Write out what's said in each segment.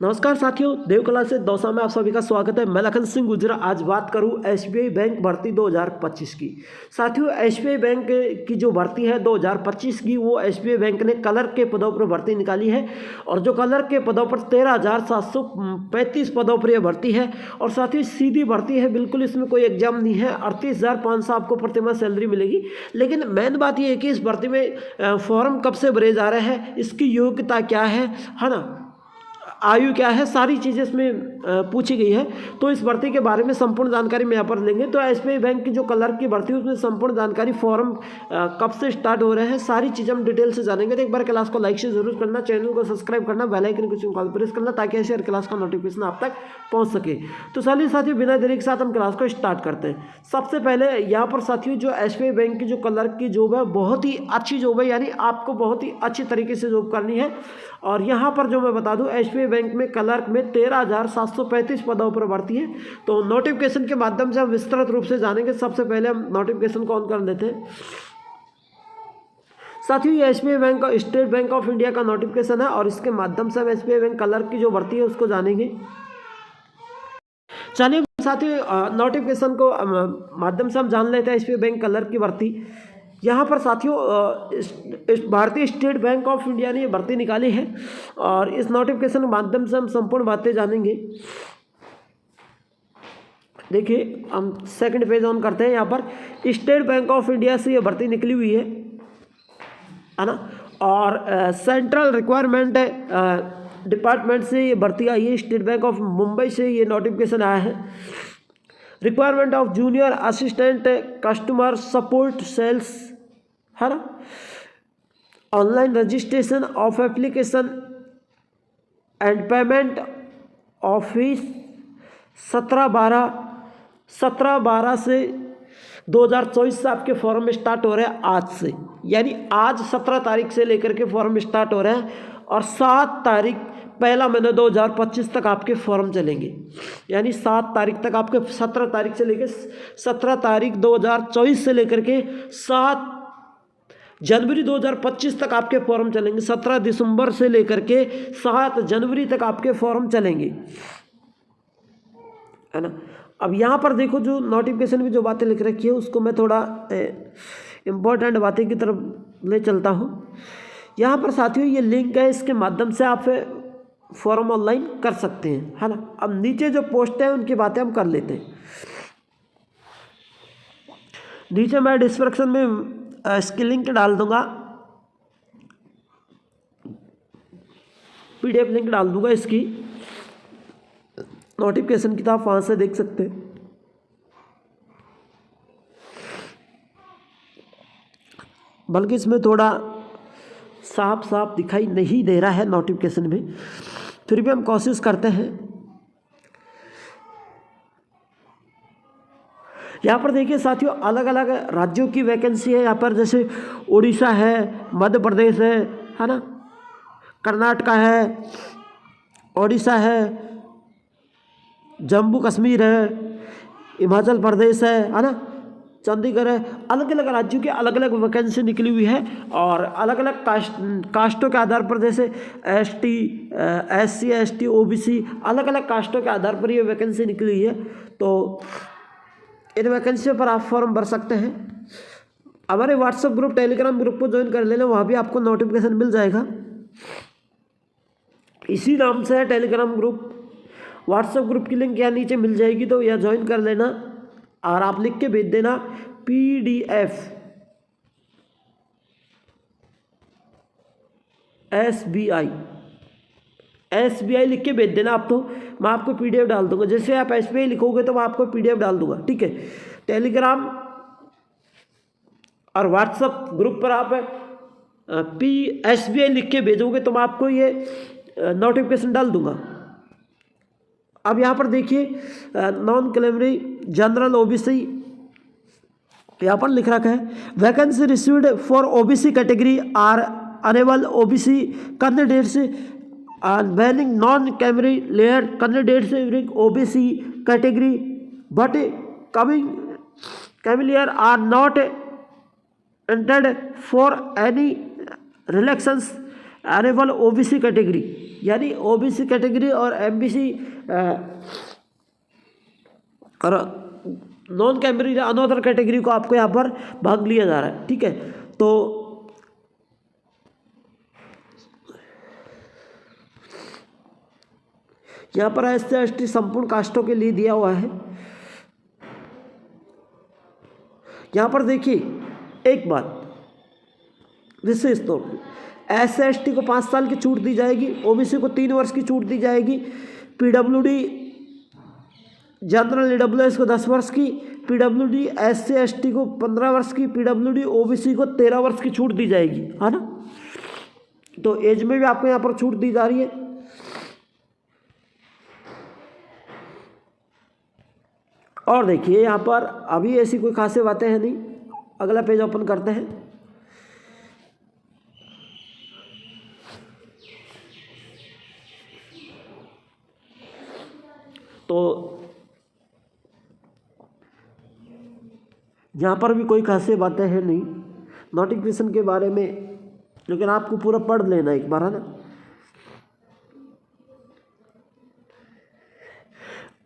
नमस्कार साथियों, देव कला से दौसा में आप सभी का स्वागत है। मैं लखन सिंह गुजरा। आज बात करूं एसबीआई बैंक भर्ती 2025 की। साथियों, एसबीआई बैंक की जो भर्ती है 2025 की, वो एसबीआई बैंक ने कलर के पदों पर भर्ती निकाली है और जो कलर के पदों पर 13,735 पदों पर यह भर्ती है और साथ ही सीधी भर्ती है, बिल्कुल इसमें कोई एग्जाम नहीं है। 38,500 आपको प्रतिमाह सैलरी मिलेगी। लेकिन मेन बात यह है कि इस भर्ती में फॉर्म कब से भरे जा रहे हैं, इसकी योग्यता क्या है ना, आयु क्या है, सारी चीज़ें इसमें पूछी गई है। तो इस भर्ती के बारे में संपूर्ण जानकारी मैं यहाँ पर लेंगे। तो एसबीआई बैंक की जो कलर की भर्ती है उसमें संपूर्ण जानकारी, फॉर्म कब से स्टार्ट हो रहे हैं, सारी चीज़ें हम डिटेल से जानेंगे। तो एक बार क्लास को लाइक से जरूर करना, चैनल को सब्सक्राइब करना, बेल आइकन को कॉल प्रेस करना ताकि ऐसे हर क्लास का नोटिफिकेशन आप तक पहुँच सके। तो चलिए साथियों, बिना देरी के साथ हम क्लास को स्टार्ट करते हैं। सबसे पहले यहाँ पर साथियों, जो एसबीआई बैंक की जो कलर की जॉब है बहुत ही अच्छी जॉब है, यानी आपको बहुत ही अच्छी तरीके से जॉब करनी है। और यहाँ पर जो मैं बता दूं, एसबीआई बैंक में क्लर्क में 13,735 पदों पर भर्ती है। तो नोटिफिकेशन के माध्यम से हम विस्तृत रूप से जानेंगे। सबसे पहले हम नोटिफिकेशन को ऑन कर लेते हैं। साथियों, ये एसबीआई बैंक का स्टेट बैंक ऑफ इंडिया का नोटिफिकेशन है और इसके माध्यम से हम एसबीआई बैंक क्लर्क की जो भर्ती है उसको जानेंगे। चलिए साथियों, नोटिफिकेशन को माध्यम से हम जान लेते हैं एसबीआई बैंक क्लर्क की भर्ती। यहाँ पर साथियों, भारतीय स्टेट बैंक ऑफ इंडिया ने ये भर्ती निकाली है और इस नोटिफिकेशन के माध्यम से हम संपूर्ण बातें जानेंगे। देखिए, हम सेकंड पेज ऑन करते हैं। यहाँ पर स्टेट बैंक ऑफ इंडिया से ये भर्ती निकली हुई है ना, और सेंट्रल रिक्वायरमेंट डिपार्टमेंट से ये भर्ती आई है। स्टेट बैंक ऑफ मुंबई से ये नोटिफिकेशन आया है। Requirement of junior assistant customer support sales है ना, online registration of application and payment office 17/12 से 2024 से आपके फॉर्म स्टार्ट हो रहे हैं आज से, यानी आज 17 तारीख से लेकर के फॉर्म स्टार्ट हो रहे हैं और 7 तारीख पहला महीना 2025 तक आपके फॉर्म चलेंगे। यानी 7 तारीख तक आपके 17 तारीख से लेकर 17 तारीख 2024 से लेकर के 7 जनवरी 2025 तक आपके फॉर्म चलेंगे। 17 दिसंबर से लेकर के 7 जनवरी तक आपके फॉर्म चलेंगे, है ना। अब यहाँ पर देखो, जो नोटिफिकेशन में जो बातें लिख रखी है उसको मैं थोड़ा इम्पोर्टेंट बातें की तरफ ले चलता हूँ। यहाँ पर साथियों ये लिंक है, इसके माध्यम से आप फॉर्म ऑनलाइन कर सकते हैं, है ना। अब नीचे जो पोस्ट है उनकी बातें हम कर लेते हैं। नीचे मैं डिस्क्रिप्शन में इसकी लिंक डाल दूंगा, पीडीएफ लिंक डाल दूंगा इसकी, नोटिफिकेशन की तो आप वहाँ से देख सकते हैं। बल्कि इसमें थोड़ा साफ साफ दिखाई नहीं दे रहा है नोटिफिकेशन में, फिर भी हम कोशिश करते हैं। यहाँ पर देखिए साथियों, अलग अलग राज्यों की वैकेंसी है यहाँ पर, जैसे उड़ीसा है, मध्य प्रदेश है ना, कर्नाटका है, उड़ीसा है, जम्मू कश्मीर है, हिमाचल प्रदेश है ना, चंडीगढ़ है। अलग अलग राज्यों की अलग अलग वैकेंसी निकली हुई है और अलग अलग कास्टों के आधार पर, जैसे एसटी, एससी, एसटी, ओबीसी, अलग अलग कास्टों के आधार पर ये वैकेंसी निकली हुई है। तो इन वैकेंसी पर आप फॉर्म भर सकते हैं। हमारे व्हाट्सएप ग्रुप, टेलीग्राम ग्रुप को ज्वाइन कर लेना, वहाँ भी आपको नोटिफिकेशन मिल जाएगा। इसी नाम से है टेलीग्राम ग्रुप। व्हाट्सएप ग्रुप की लिंक यहाँ नीचे मिल जाएगी, तो यह ज्वाइन कर लेना और आप लिख के भेज देना PDF SBI लिख के भेज देना आप। तो मैं आपको PDF डाल दूंगा, जैसे आप SBI लिखोगे तो मैं आपको PDF डाल दूंगा, ठीक है। टेलीग्राम और व्हाट्सएप ग्रुप पर आप SBI लिख के भेजोगे तो मैं आपको ये नोटिफिकेशन डाल दूंगा। अब यहाँ पर देखिए, नॉन क्लेमरी जनरल OBC यहाँ पर लिख रखा है, vacancy received for OBC category are enable OBC candidates banning non कैमरी layer candidates OBC category but coming creamy layer are not entered for any relaxations enable OBC category, यानी ओबीसी कैटेगरी और MBC और non category another category को आपको यहाँ पर भाग लिया जा रहा है। ठीक है, तो यहाँ पर SC ST संपूर्ण कास्टों के लिए दिया हुआ है। यहाँ पर देखिए एक बात विशेष तौर पर SC ST को 5 साल की छूट दी जाएगी, ओबीसी को 3 वर्ष की छूट दी जाएगी, पीडब्ल्यूडी जनरल EWS को 10 वर्ष की, पीडब्ल्यूडी SC ST को 15 वर्ष की, पीडब्ल्यूडी ओबीसी को 13 वर्ष की छूट दी जाएगी, है ना। तो एज में भी आपको यहाँ पर छूट दी जा रही है। और देखिए यहाँ पर अभी ऐसी कोई खासी बातें हैं नहीं। अगला पेज ओपन करते हैं। तो यहाँ पर भी कोई खासी बातें हैं नहीं नोटिफिकेशन के बारे में, लेकिन आपको पूरा पढ़ लेना एक बार, है ना।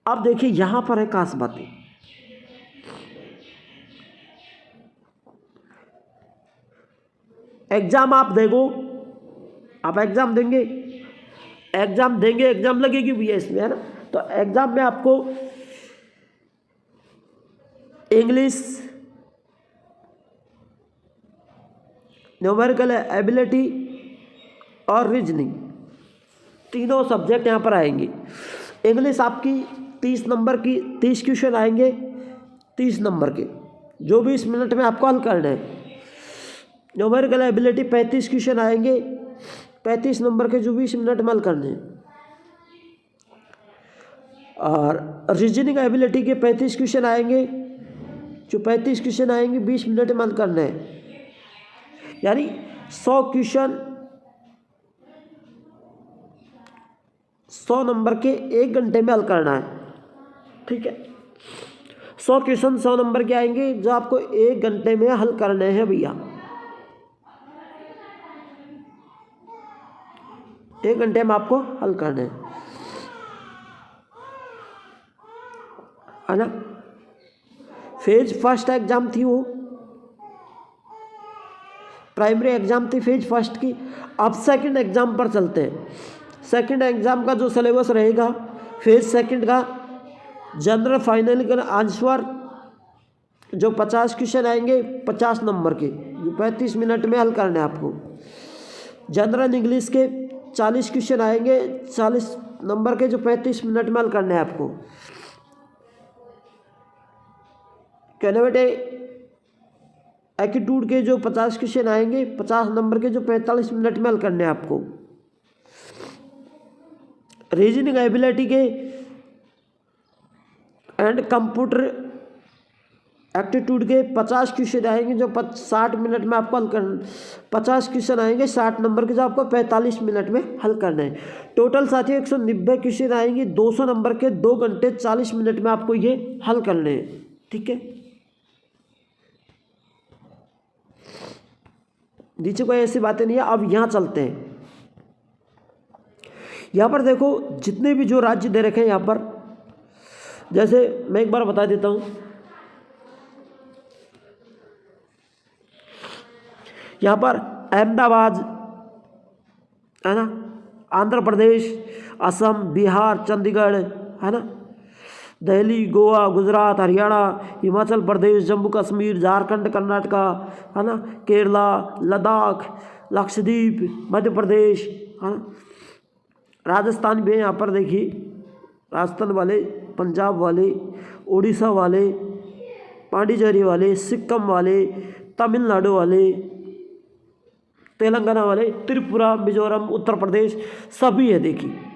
अब देखिए यहाँ पर है खास बातें। एग्जाम आप देखो, आप एग्जाम देंगे, एग्जाम लगेगी भैया इसमें, है ना। तो एग्जाम में आपको इंग्लिश, न्यूमेरिकल एबिलिटी और रीजनिंग तीनों सब्जेक्ट यहाँ पर आएंगे। इंग्लिश आपकी 30 नंबर की 30 क्वेश्चन आएंगे, 30 नंबर के जो 20 मिनट में आपको हल करना है। न्यूमेरिकल एबिलिटी 35 क्वेश्चन आएंगे, 35 नंबर के जो 20 मिनट में हल करने हैं। और रीजनिंग एबिलिटी के 35 क्वेश्चन आएंगे, जो 35 क्वेश्चन आएंगे 20 मिनट में हल करना है। यानी 100 क्वेश्चन 100 नंबर के 1 घंटे में हल करना है। ठीक है, 100 क्वेश्चन 100 नंबर के आएंगे जो आपको 1 घंटे में हल करने हैं भैया। 1 घंटे में आपको हल करने है ना। फेज फर्स्ट एग्जाम थी, वो प्राइमरी एग्जाम थी फेज फर्स्ट की। अब सेकंड एग्जाम पर चलते हैं। सेकंड एग्जाम का जो सिलेबस रहेगा फेज सेकंड का, जनरल फाइनल का आंसर जो 50 क्वेश्चन आएंगे 50 नंबर के, जो 35 मिनट में हल करने हैं आपको। जनरल इंग्लिश के 40 क्वेश्चन आएंगे 40 नंबर के, जो 35 मिनट में हल करने हैं आपको। कहने बेटे एप्टीट्यूड के जो 50 क्वेश्चन आएंगे 50 नंबर के, जो 45 मिनट में हल करने हैं आपको। रीजनिंग एबिलिटी के एंड कंप्यूटर एप्टीट्यूड के 50 क्वेश्चन आएंगे, जो 60 मिनट में आपको हल करना। 50 क्वेश्चन आएंगे 60 नंबर के, जो आपको 45 मिनट में हल करना है। टोटल साथियों 190 क्वेश्चन आएंगे 200 नंबर के, 2 घंटे 40 मिनट में आपको ये हल करने हैं। ठीक है, नीचे कोई ऐसी बातें नहीं है। अब यहाँ चलते हैं। यहाँ पर देखो जितने भी जो राज्य दे रखे हैं यहाँ पर, जैसे मैं एक बार बता देता हूँ। यहाँ पर अहमदाबाद, है ना, आंध्र प्रदेश, असम, बिहार, चंडीगढ़, है ना, दिल्ली, गोवा, गुजरात, हरियाणा, हिमाचल प्रदेश, जम्मू कश्मीर, झारखंड, कर्नाटका, है ना, केरला, लद्दाख, लक्षद्वीप, मध्य प्रदेश, है ना, राजस्थान भी है। यहाँ पर देखिए राजस्थान वाले, पंजाब वाले, उड़ीसा वाले, पांडिचेरी वाले, सिक्किम वाले, तमिलनाडु वाले, तेलंगाना वाले, त्रिपुरा, मिजोरम, उत्तर प्रदेश सभी है। देखिए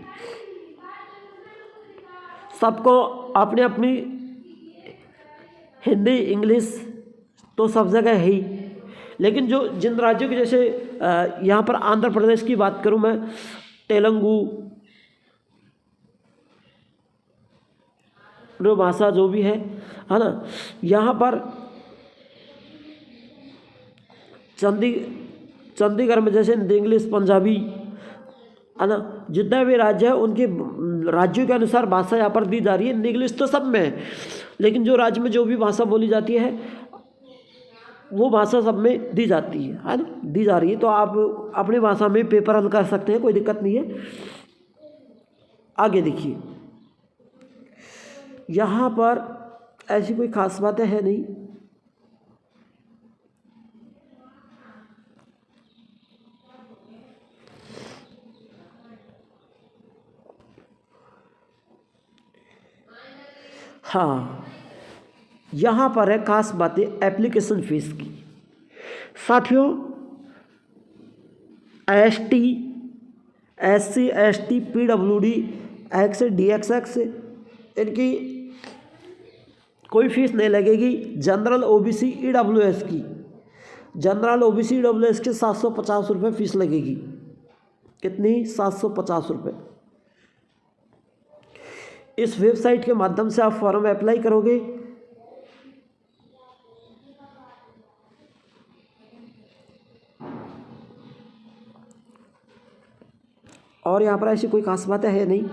सबको अपनी अपनी हिंदी इंग्लिश तो सब जगह है ही, लेकिन जो जिन राज्यों के, जैसे यहाँ पर आंध्र प्रदेश की बात करूँ मैं, तेलुगु जो भाषा जो भी है ना, यहाँ पर चंडीगढ़ में जैसे हिंदी, इंग्लिश, पंजाबी, है ना, जितने भी राज्य है उनके राज्यों के अनुसार भाषा यहाँ पर दी जा रही है। हिंदी इंग्लिश तो सब में है, लेकिन जो राज्य में जो भी भाषा बोली जाती है वो भाषा सब में दी जाती है ना, दी जा रही है। तो आप अपनी भाषा में पेपर हल कर सकते हैं, कोई दिक्कत नहीं है। आगे देखिए, यहाँ पर ऐसी कोई खास बातें है नहीं। हाँ, यहाँ पर है खास बातें एप्लीकेशन फ़ीस की। साथियों, ST, SC, ST, PWD, X, DXX इनकी कोई फीस नहीं लगेगी। जनरल OBC EWS की, जनरल OBC EWS के 750 रुपये फीस लगेगी। कितनी? 750 रुपये। इस वेबसाइट के माध्यम से आप फॉर्म अप्लाई करोगे और यहाँ पर ऐसी कोई खास बातें है नहीं।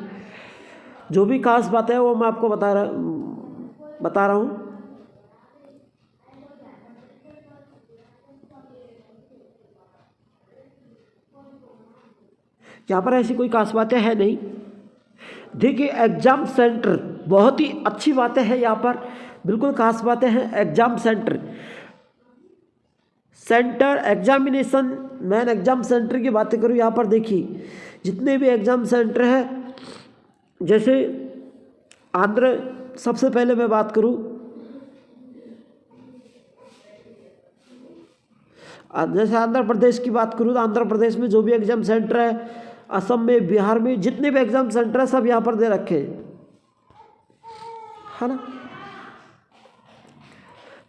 जो भी खास बात है वो मैं आपको बता रहा हूँ। यहाँ पर ऐसी कोई खास बातें है नहीं। देखिए, एग्ज़ाम सेंटर बहुत ही अच्छी बातें हैं यहाँ पर, बिल्कुल खास बातें हैं। Exam centre examination man exam centre की बातें करूँ, यहाँ पर देखिए जितने भी एग्ज़ाम सेंटर हैं, जैसे सबसे पहले मैं बात करूँ, जैसे आंध्र प्रदेश की बात करूँ तो आंध्र प्रदेश में जो भी एग्ज़ाम सेंटर है, असम में, बिहार में, जितने भी एग्ज़ाम सेंटर है सब यहाँ पर दे रखे हैं, है ना,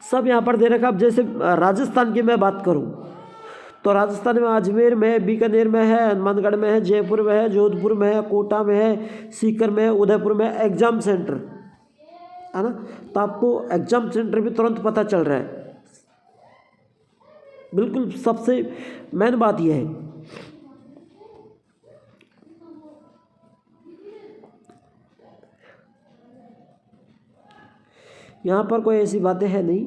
सब यहाँ पर दे रखा। अब जैसे राजस्थान की मैं बात करूँ तो राजस्थान में अजमेर में है, बीकानेर में है, हनुमानगढ़ में है, जयपुर में है, जोधपुर में है, कोटा में है, सीकर में है, उदयपुर में है एग्ज़ाम सेंटर, है ना। तो आपको एग्ज़ाम सेंटर भी तुरंत पता चल रहा है। बिल्कुल सबसे मेन बात यह है। यहाँ पर कोई ऐसी बातें है नहीं।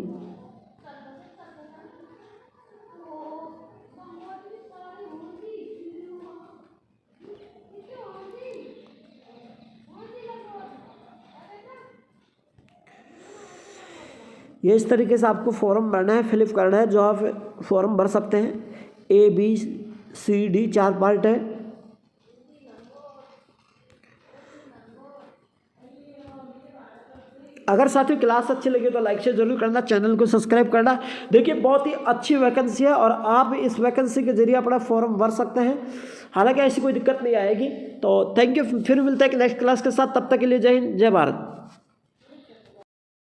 ये इस तरीके से आपको फॉर्म भरना है, फिलअप करना है, जो आप फॉर्म भर सकते हैं। ABCD 4 पार्ट है। अगर साथियों क्लास अच्छी लगी तो लाइक शेयर जरूर करना, चैनल को सब्सक्राइब करना। देखिए, बहुत ही अच्छी वैकेंसी है और आप इस वैकेंसी के जरिए अपना फॉर्म भर सकते हैं। हालांकि ऐसी कोई दिक्कत नहीं आएगी। तो थैंक यू, फिर मिलते हैं नेक्स्ट क्लास के साथ। तब तक के लिए जय हिंद, जय भारत।